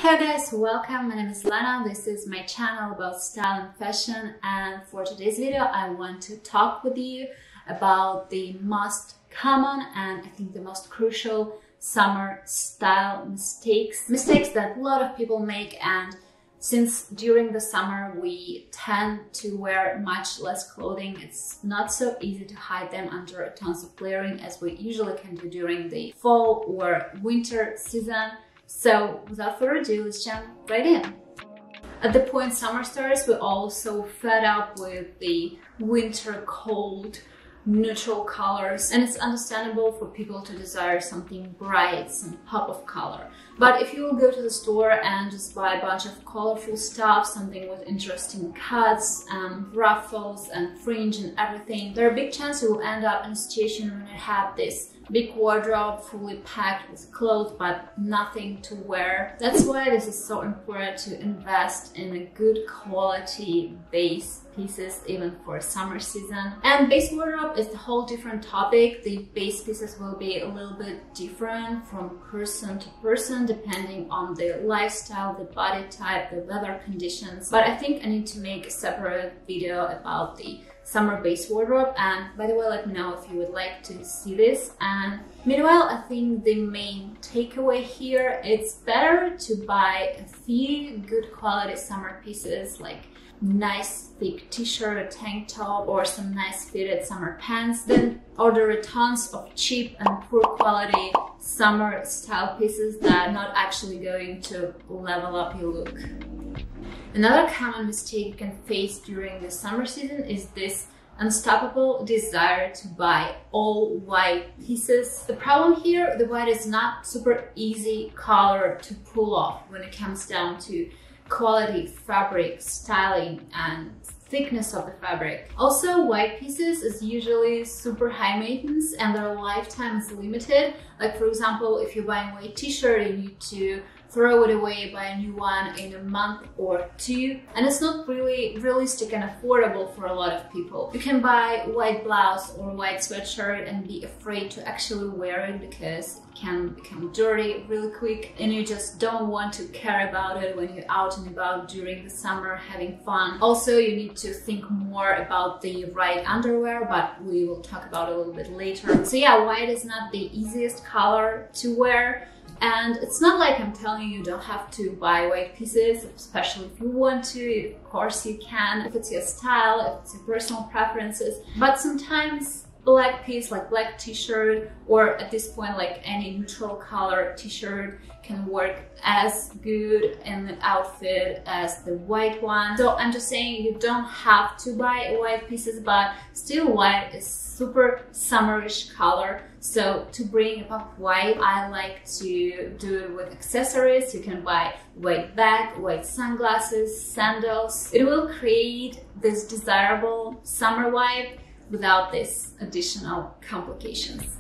Hello guys, welcome. My name is Lena. This is my channel about style and fashion, and for today's video I want to talk with you about the most common and I think the most crucial summer style mistakes that a lot of people make. And since during the summer we tend to wear much less clothing, it's not so easy to hide them under tons of layering as we usually can do during the fall or winter season. So without further ado, let's jump right in. At the point summer starts, we're all so fed up with the winter cold, neutral colors, and it's understandable for people to desire something bright, some pop of color. But if you will go to the store and just buy a bunch of colorful stuff, something with interesting cuts and ruffles and fringe and everything, there's a big chance you will end up in a situation when you have this big wardrobe fully packed with clothes but nothing to wear. That's why this is so important to invest in a good quality base pieces even for summer season. And base wardrobe is a whole different topic. The base pieces will be a little bit different from person to person depending on the lifestyle, the body type, the weather conditions. But I think I need to make a separate video about the summer base wardrobe, and by the way, let me know if you would like to see this. And meanwhile, I think the main takeaway here, it's better to buy a few good quality summer pieces like nice thick t-shirt, a tank top, or some nice fitted summer pants than order tons of cheap and poor quality summer style pieces that are not actually going to level up your look. Another common mistake you can face during the summer season is this unstoppable desire to buy all white pieces. The problem here, the white is not super easy color to pull off when it comes down to quality, fabric, styling, and thickness of the fabric. Also, white pieces is usually super high maintenance and their lifetime is limited. Like for example, if you're buying a white t-shirt, you need to throw it away, buy a new one in a month or two, and it's not really realistic and affordable for a lot of people. You can buy a white blouse or a white sweatshirt and be afraid to actually wear it because it can become dirty really quick and you just don't want to care about it when you're out and about during the summer having fun. Also, you need to think more about the right underwear, but we will talk about it a little bit later. So yeah, white is not the easiest color to wear. And it's not like I'm telling you don't have to buy white pieces, especially if you want to. Of course you can, if it's your style, if it's your personal preferences. But sometimes black piece, like black t-shirt, or at this point like any neutral color t-shirt can work as good in the outfit as the white one. So I'm just saying you don't have to buy white pieces, but still white is super summerish color. So to bring a pop of white, I like to do it with accessories. You can buy white bag, white sunglasses, sandals. It will create this desirable summer vibe without this additional complications.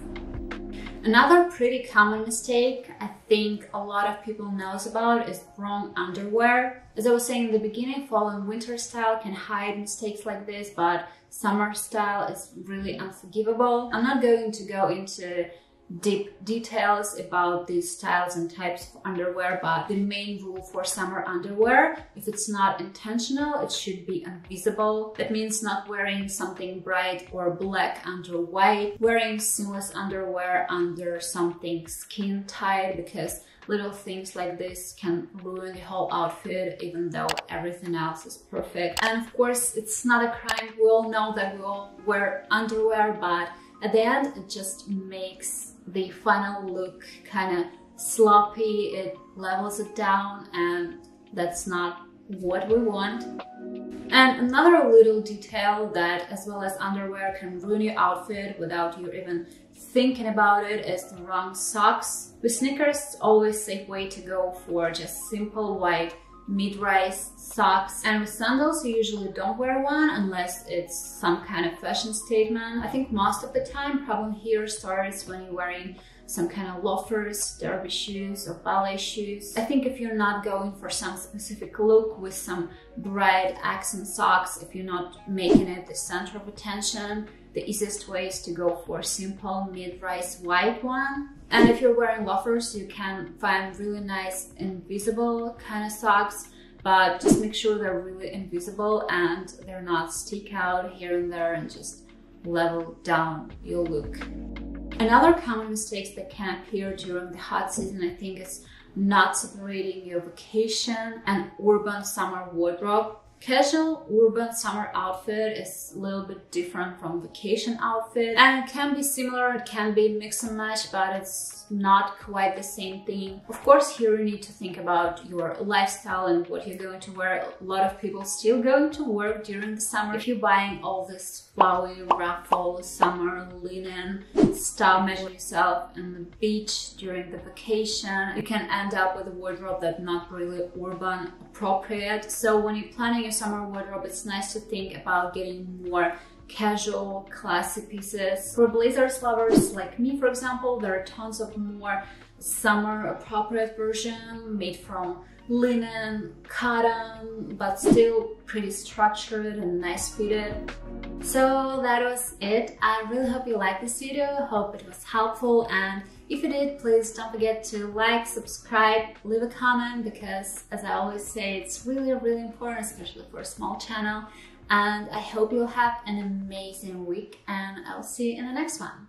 Another pretty common mistake I think a lot of people knows about is wrong underwear. As I was saying in the beginning, fall and winter style can hide mistakes like this, but summer style is really unforgivable. I'm not going to go into deep details about these styles and types of underwear, but the main rule for summer underwear, if it's not intentional, it should be invisible. That means not wearing something bright or black under white, wearing seamless underwear under something skin tight, because little things like this can ruin the whole outfit even though everything else is perfect. And of course, it's not a crime. We all know that we all wear underwear, but at the end, it just makes the final look kind of sloppy, it levels it down, and that's not what we want. And another little detail that, as well as underwear, can ruin your outfit without you even thinking about it is the wrong socks. With sneakers, it's always a safe way to go for just simple white mid-rise socks, and with sandals you usually don't wear one unless it's some kind of fashion statement. I think most of the time problem here starts when you're wearing some kind of loafers, derby shoes, or ballet shoes. I think if you're not going for some specific look with some bright accent socks, if you're not making it the center of attention, the easiest way is to go for a simple mid-rise white one. And if you're wearing loafers, you can find really nice invisible kind of socks, but just make sure they're really invisible and they're not stick out here and there and just level down your look. Another common mistake that can appear during the hot season, I think, is not separating your vacation and urban summer wardrobe. Casual urban summer outfit is a little bit different from vacation outfit, and it can be similar, it can be mix and match, but it's not quite the same thing. Of course, here you need to think about your lifestyle and what you're going to wear. A lot of people still going to work during the summer. If you're buying all this flowy, ruffle, summer linen stuff, imagine yourself on the beach during the vacation, you can end up with a wardrobe that's not really urban appropriate. So when you're planning your summer wardrobe, it's nice to think about getting more casual, classy pieces. For blazers lovers like me, for example, there are tons of more summer appropriate version made from linen, cotton, but still pretty structured and nice fitted. So that was it. I really hope you liked this video, hope it was helpful, and if you did, please don't forget to like, subscribe, leave a comment, because as I always say, it's really important, especially for a small channel. And I hope you'll have an amazing week, and I'll see you in the next one.